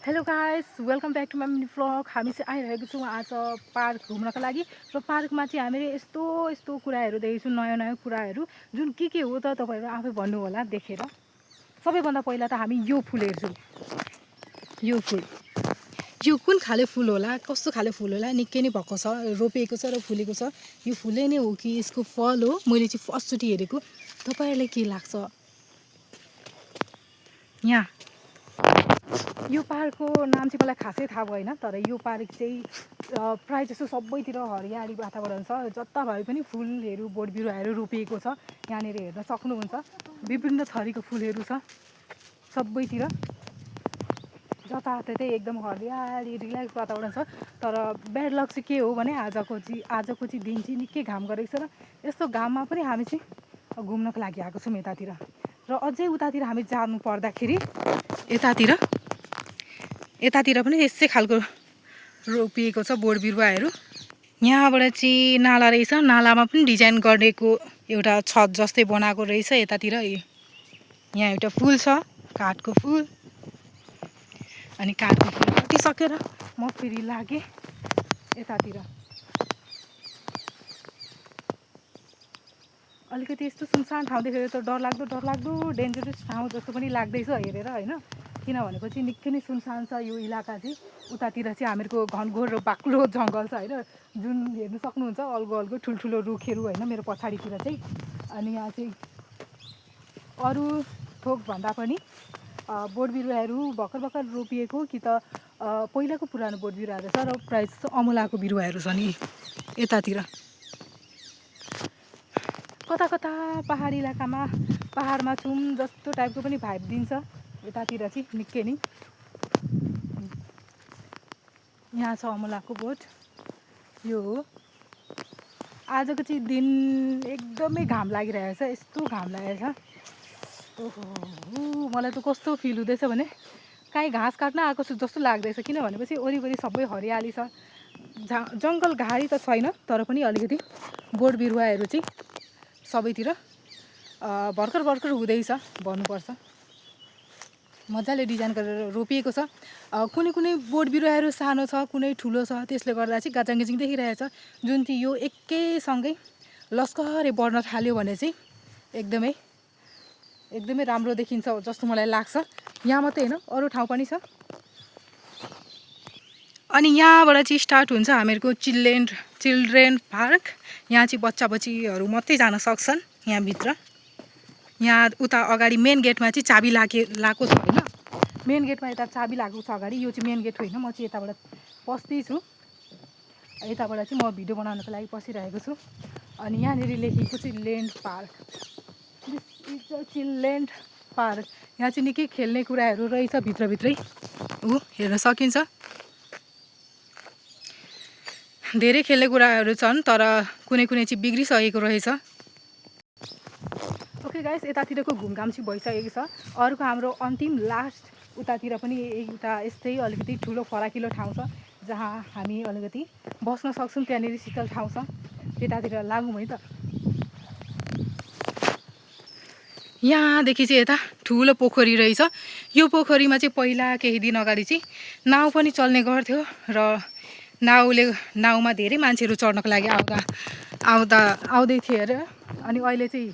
Hello guys, welcome back to my mini vlog. हामी चाहिँ आइरहेको छौँ आज पार्क घुम्नको लागि। र पार्कमा चाहिँ हामीले यस्तो यस्तो कुराहरू देखेछौँ, नयाँ नयाँ कुराहरू, जुन के हो त तपाईँहरू आफै भन्नु होला देखेर। सबैभन्दा पहिला त हामी यो फुल हेर्छौँ। यो फुल, यो कुन खाले फुल होला, कस्तो खाले फुल होला, निकै नै भएको छ, रोपिएको छ र फुलेको छ। यो फुलै नै हो कि यसको फल हो? मैले चाहिँ फर्स्टचोटि हेरेको। तपाईँहरूलाई के लाग्छ? यहाँ यो पार्कको नाम चाहिँ मलाई खासै थाहा भएन, तर यो पार्क चाहिँ प्रायः जस्तो सबैतिर हरियाली वातावरण छ। जता भए पनि फुलहरू, बोट बिरुवाहरू रोपिएको छ। यहाँनिर हेर्न सक्नुहुन्छ, विभिन्न थरीको फुलहरू छ सबैतिर। जताततै एकदम हरियाली, रिल्याक्स वातावरण छ। तर ब्याड लक चाहिँ के हो भने आजको चाहिँ दिन चाहिँ निकै घाम गरेको छ। र यस्तो घाममा पनि हामी चाहिँ घुम्नको लागि आएको छौँ यतातिर। र अझै उतातिर हामी जानु पर्दाखेरि यतातिर पनि यसै खालको रोपिएको छ बोट बिरुवाहरू। यहाँबाट चाहिँ नाला रहेछ, नालामा पनि डिजाइन गरेको एउटा छत जस्तै बनाएको रहेछ यतातिर। यहाँ एउटा फुल छ, काठको फुल। अनि काठको फुल कटिसकेर म फेरि लागेँ यतातिर। अलिकति यस्तो सुनसान ठाउँ देखेर त डरलाग्दो डेन्जरस ठाउँ जस्तो पनि लाग्दैछ हेरेर, होइन? किनभनेको चाहिँ निकै नै सुनसान छ यो इलाका चाहिँ। उतातिर चाहिँ हामीहरूको घनघोर र बाक्लो जङ्गल छ, होइन? जुन हेर्नु सक्नुहुन्छ अल्गो ठुल्ठुलो रुखहरू, होइन, मेरो पछाडितिर चाहिँ। अनि यहाँ चाहिँ अरू थोकभन्दा पनि बोट बिरुवाहरू भर्खर रोपिएको कि त पहिलाको पुरानो बोट बिरुवाहरू छ। र प्रायः जस्तो अमलाको बिरुवाहरू छ नि यतातिर। कता कता पहाडी इलाकामा पहाडमा छौँ जस्तो टाइपको पनि भाइब दिन्छ यतातिर चाहिँ निकै नै। यहाँ छ अमलाको बोट, यो हो। आजको चाहिँ दिन एकदमै घाम लागिरहेको छ, यस्तो घाम लागेको छ। ओहो, मलाई त कस्तो फिल हुँदैछ भने काहीँ घाँस काट्न आएको छु जस्तो लाग्दैछ। किनभनेपछि वरिपरि सबै हरियाली छ। जङ्गल घारी त छैन, तर पनि अलिकति बोट बिरुवाहरू चाहिँ सबैतिर भर्खर हुँदैछ भन्नुपर्छ। मजाले डिजाइन गरेर रोपिएको छ। कुनै बोट बिरुवाहरू सानो छ, कुनै ठुलो छ, त्यसले गर्दा चाहिँ गाजाङ देखिरहेछ। जुन चाहिँ यो एकैसँगै लस्करै बढ्न थाल्यो भने चाहिँ एकदमै राम्रो देखिन्छ जस्तो मलाई लाग्छ। यहाँ मात्रै होइन, अरू ठाउँ पनि छ। अनि यहाँबाट चाहिँ स्टार्ट हुन्छ हामीहरूको चिल्ड्रेन पार्क। यहाँ चाहिँ बच्चाबच्चीहरू मात्रै जान सक्छन् यहाँभित्र। यहाँ उता अगाडि मेन गेटमा चाहिँ चाबी लगाएको छ, होइन? मेन गेटमा यता चाबी लगाएको छ अगाडि। यो चाहिँ मेन गेट होइन, म चाहिँ यताबाट पस्दैछु। यताबाट चाहिँ म भिडियो बनाउनको लागि पसिरहेको छु। अनि यहाँनिर लेखेको चाहिँ children park, this is a children park. यहाँ चाहिँ निकै खेल्ने कुराहरू रहेछ भित्रभित्रै, हेर्न सकिन्छ। धेरै खेल्ने कुराहरू छन्, तर कुनै चाहिँ बिग्रिसकेको रहेछ। ओके गाइस, यतातिरको घुमघाम चाहिँ भइसकेको छ। अर्को हाम्रो अन्तिम लास्ट उतातिर पनि एउटा यस्तै अलिकति ठुलो फराकिलो ठाउँ छ जहाँ हामी अलिकति बस्न सक्छौँ। त्यहाँनिर शीतल ठाउँ छ, त्यतातिर लागौँ है त। यहाँदेखि चाहिँ यता ठुलो पोखरी रहेछ। यो पोखरीमा चाहिँ पहिला केही दिन अगाडि चाहिँ नाउ पनि चल्ने गर्थ्यो। र नाउमा धेरै मान्छेहरू चढ्नको लागि आउँदै थिए अरे। अनि अहिले चाहिँ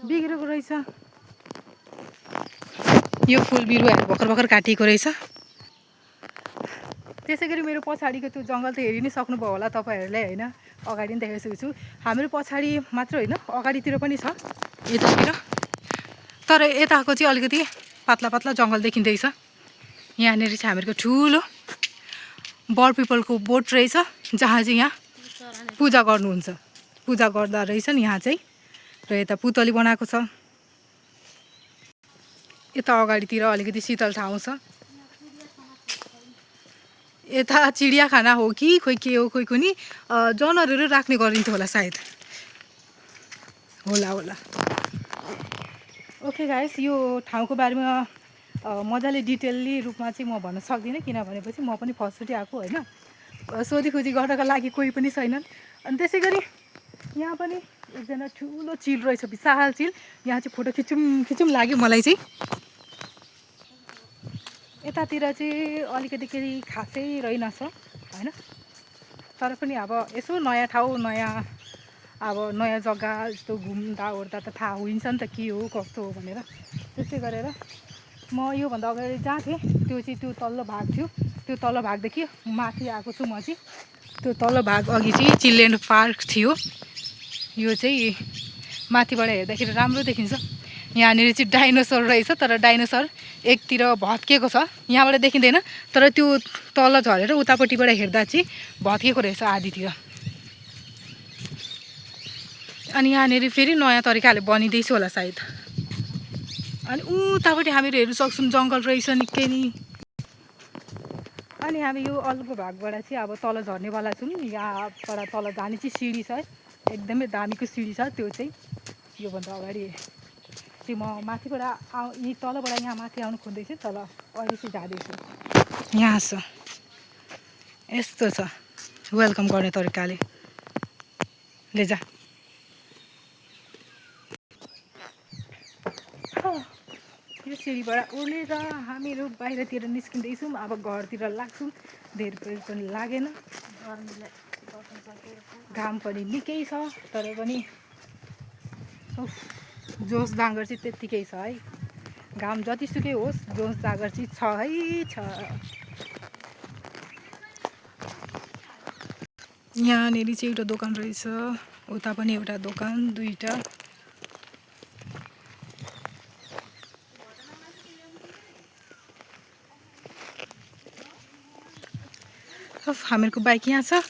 बिग्रेको रहेछ। यो फुल बिरुवाहरू भर्खर काटिएको रहेछ। त्यसै गरी मेरो पछाडिको त्यो जङ्गल त हेरि नै सक्नुभयो होला तपाईँहरूले, होइन? अगाडि पनि देखाइसकेको छु। हाम्रो पछाडि मात्र होइन, अगाडितिर पनि छ यतातिर। तर यताको चाहिँ अलिकति पातला जङ्गल देखिँदैछ। यहाँनिर चाहिँ हामीहरूको ठुलो बर पिपलको बोट रहेछ, जहाँ चाहिँ यहाँ पूजा गर्नुहुन्छ, पूजा गर्दा रहेछन् यहाँ चाहिँ। र यता पुतली बनाएको छ। यता अगाडितिर अलिकति शीतल ठाउँ छ। यता चिडियाखाना हो कि खोइ के हो, खोइ कुनी जनावरहरू राख्ने गरिन्थ्यो होला सायद, होला। ओके गाइस, यो ठाउँको बारेमा मजाले डिटेलली रूपमा चाहिँ म भन्न सक्दिनँ, किनभनेपछि म पनि फर्स्टचोटि आएको, होइन? सोधीखोजी गर्नको लागि कोही पनि छैनन्। अनि त्यसै गरी यहाँ पनि एकजना ठुलो चिल रहेछ, विशाल चिल। यहाँ चाहिँ फोटो खिचौँ लाग्यो मलाई चाहिँ। यतातिर चाहिँ अलिकति केही खासै रहेनछ होइन, तर पनि अब यसो नयाँ ठाउँ नयाँ अब नयाँ जग्गा यस्तो घुम्दा ओर्दा त थाहा हुन्छ नि त के हो कस्तो हो भनेर। त्यसै गरेर म योभन्दा अगाडि जहाँ थिएँ त्यो चाहिँ त्यो तल्लो भाग थियो, त्यो तल्लो भागदेखि माथि आएको छु म चाहिँ। त्यो तल्लो भाग अघि चाहिँ चिल्ड्रेन पार्क थियो, यो चाहिँ माथिबाट हेर्दाखेरि राम्रो देखिन्छ। यहाँनिर चाहिँ डाइनोसर रहेछ, तर डाइनोसर एकतिर भत्किएको छ, यहाँबाट देखिँदैन, तर त्यो तल झरेर उतापट्टिबाट हेर्दा चाहिँ भत्किएको रहेछ आधीतिर। अनि यहाँनिर फेरि नयाँ तरिकाले बनिँदैछ होला सायद। अनि उतापट्टि हामीहरू हेर्नु सक्छौँ जङ्गल रहेछ निकै नै। अनि हामी यो अल्गो भागबाट चाहिँ अब तल झर्नेवाला छौँ। यहाँबाट तल जाने चाहिँ सिँढी छ, एकदमै दामीको सिँढी छ। त्यो चाहिँ योभन्दा अगाडि चाहिँ म माथिबाट यी तलबाट यहाँ माथि आउनु खोज्दैछु, तल अहिले चाहिँ जाँदैछु। यहाँ छ, यस्तो छ वेलकम गर्ने तरिकाले, ले जा। यो सिँढीबाट उडेर हामीहरू बाहिरतिर निस्किँदैछौँ। अब घरतिर लाग्छौँ, धेर बेर पनि लागेन, घाम पनि निकै छ, तर पनि जोस जाँगर चाहिँ त्यत्तिकै छ है। घाम जतिसुकै होस् जोस जाँगर चाहिँ छ है छ। यहाँनिर चाहिँ एउटा दोकान रहेछ, उता पनि एउटा दोकान, दुईवटा। हामीहरूको बाइक यहाँ छ।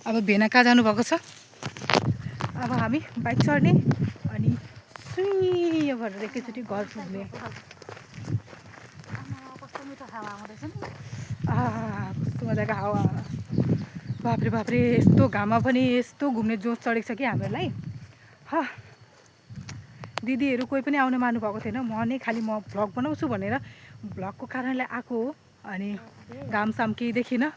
अब भेना कहाँ जानुभएको छ, अब हामी बाइक चढ्ने अनि सुई भएर एकैचोटि घर पुग्ने। कस्तो मजाको हावा, बाफ्रे बाफ्रे, यस्तो घाममा पनि यस्तो घुम्ने जोस चढेको छ कि हामीहरूलाई। दिदीहरू कोही पनि आउनु मान्नु भएको थिएन, म नै खालि म भ्लग बनाउँछु भनेर भ्लगको कारणले आएको हो। अनि घामसाम केही देखिनँ।